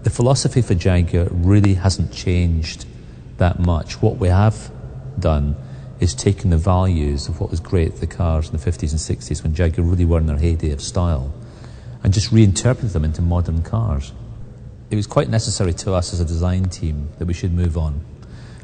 The philosophy for Jaguar really hasn't changed that much. What we have done is taken the values of what was great the cars in the 50s and 60s when Jaguar really were in their heyday of style and just reinterpreted them into modern cars. It was quite necessary to us as a design team that we should move on.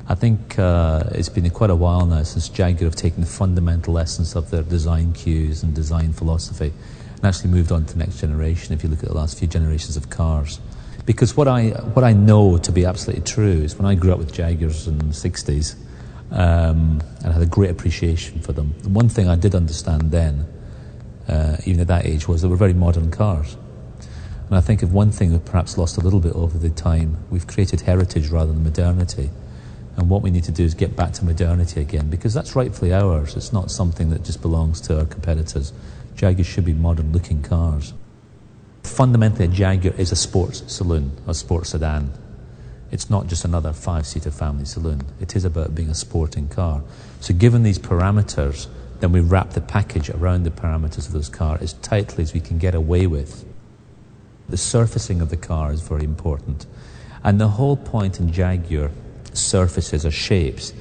I think it's been quite a while now since Jaguar have taken the fundamental essence of their design cues and design philosophy and actually moved on to the next generation, if you look at the last few generations of cars. Because what I know to be absolutely true is when I grew up with Jaguars in the 60s, and I had a great appreciation for them. The one thing I did understand then, even at that age, was they were very modern cars. And I think if one thing we've perhaps lost a little bit over the time, we've created heritage rather than modernity. And what we need to do is get back to modernity again, because that's rightfully ours. It's not something that just belongs to our competitors. Jaguar should be modern-looking cars. Fundamentally, a Jaguar is a sports saloon, a sports sedan. It's not just another five-seater family saloon. It is about being a sporting car. So given these parameters, then we wrap the package around the parameters of this car as tightly as we can get away with. The surfacing of the car is very important. And the whole point in Jaguar surfaces or shapes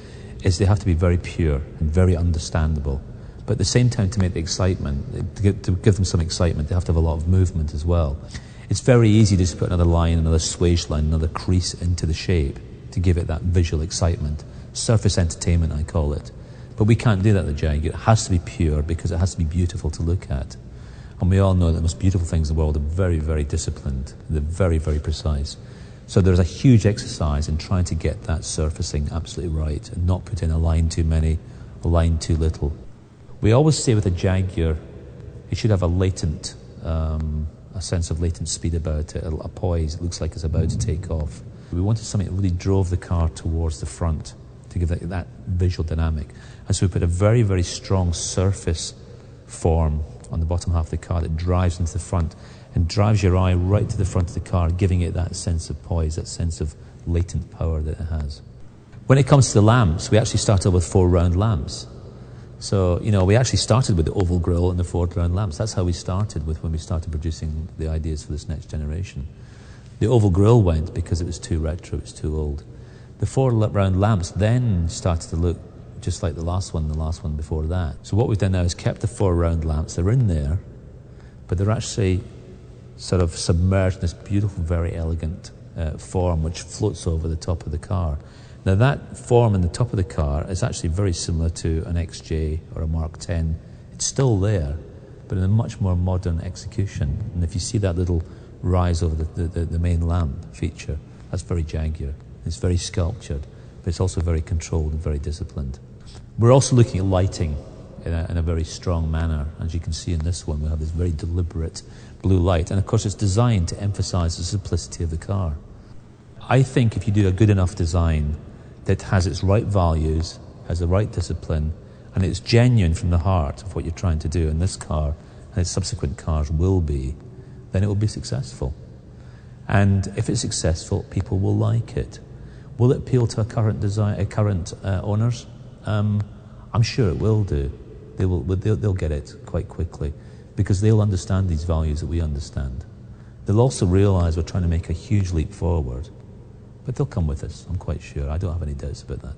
is they have to be very pure and very understandable. But at the same time, to make the excitement, to give them some excitement, they have to have a lot of movement as well. It's very easy to just put another line, another swage line, another crease into the shape to give it that visual excitement. Surface entertainment, I call it. But we can't do that with the Jaguar. It has to be pure because it has to be beautiful to look at. And we all know that the most beautiful things in the world are very, very disciplined. They're very, very precise. So there's a huge exercise in trying to get that surfacing absolutely right and not put in a line too many, a line too little. We always say with a Jaguar, it should have a latent, a sense of latent speed about it, a poise. It looks like it's about to take off. We wanted something that really drove the car towards the front to give that visual dynamic. And so we put a very, very strong surface form on the bottom half of the car that drives into the front and drives your eye right to the front of the car, giving it that sense of poise, that sense of latent power that it has. When it comes to the lamps, we actually started with 4 round lamps. So, we actually started with the oval grille and the 4 round lamps. That's how we started with when we started producing the ideas for this next generation. The oval grille went because it was too retro, it was too old. The 4 round lamps then started to look just like the last one before that. So what we've done now is kept the 4 round lamps. They're in there, but they're actually sort of submerged in this beautiful, very elegant form which floats over the top of the car. Now that form in the top of the car is actually very similar to an XJ or a Mark X. It's still there, but in a much more modern execution. And if you see that little rise over the main lamp feature, that's very Jaguar. It's very sculptured, but it's also very controlled and very disciplined. We're also looking at lighting in a very strong manner. As you can see in this one, we have this very deliberate blue light. And of course, it's designed to emphasize the simplicity of the car. I think if you do a good enough design that has its right values, has the right discipline, and it's genuine from the heart of what you're trying to do, and this car and its subsequent cars will be, then it will be successful. And if it's successful, people will like it. Will it appeal to current owners? I'm sure it will do. They'll get it quite quickly because they'll understand these values that we understand. They'll also realize we're trying to make a huge leap forward, but they'll come with us, I'm quite sure. I don't have any doubts about that.